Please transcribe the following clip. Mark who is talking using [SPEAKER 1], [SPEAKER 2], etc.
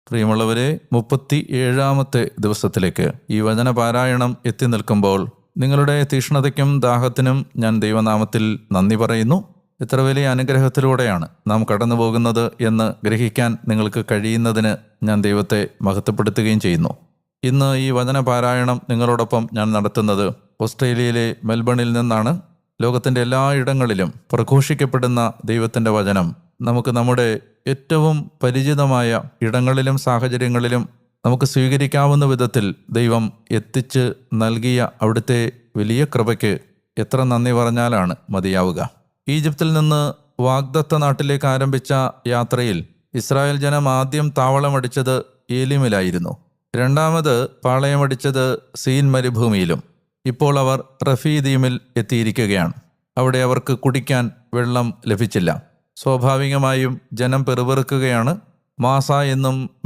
[SPEAKER 1] പ്രിയമുള്ളവരെ, 37-ാമത്തെ ദിവസത്തിലേക്ക് ഈ വചനപാരായണം എത്തി നിൽക്കുമ്പോൾ നിങ്ങളുടെ തീക്ഷ്ണതയ്ക്കും ദാഹത്തിനും ഞാൻ ദൈവനാമത്തിൽ നന്ദി പറയുന്നു. എത്ര വലിയ അനുഗ്രഹത്തിലൂടെയാണ് നാം കടന്നു പോകുന്നത് എന്ന് ഗ്രഹിക്കാൻ നിങ്ങൾക്ക് കഴിയുന്നതിന് ഞാൻ ദൈവത്തെ മഹത്വപ്പെടുത്തുകയും ചെയ്യുന്നു. ഇന്ന് ഈ വചനപാരായണം നിങ്ങളോടൊപ്പം ഞാൻ നടത്തുന്നത് ഓസ്ട്രേലിയയിലെ മെൽബണിൽ നിന്നാണ്. ലോകത്തിൻ്റെ എല്ലായിടങ്ങളിലും പ്രഘോഷിക്കപ്പെടുന്ന ദൈവത്തിൻ്റെ വചനം നമുക്ക് നമ്മുടെ ഏറ്റവും പരിചിതമായ ഇടങ്ങളിലും സാഹചര്യങ്ങളിലും നമുക്ക് സ്വീകരിക്കാവുന്ന വിധത്തിൽ ദൈവം എത്തിച്ച് നൽകിയ അവിടുത്തെ വലിയ കൃപയ്ക്ക് എത്ര നന്ദി പറഞ്ഞാലാണ് മതിയാവുക. ഈജിപ്തിൽ നിന്ന് വാഗ്ദത്ത നാട്ടിലേക്ക് ആരംഭിച്ച യാത്രയിൽ ഇസ്രായേൽ ജനം ആദ്യം താവളമടിച്ചത് ഏലിമിലായിരുന്നു. രണ്ടാമത് പാളയമടിച്ചത് സീൻ മരുഭൂമിയിലും. ഇപ്പോൾ അവർ റഫീദീമിൽ എത്തിയിരിക്കുകയാണ്. അവിടെ അവർക്ക് കുടിക്കാൻ വെള്ളം ലഭിച്ചില്ല. സ്വാഭാവികമായും ജനം പെറുപെറുക്കുകയാണ്. മാസ എന്നും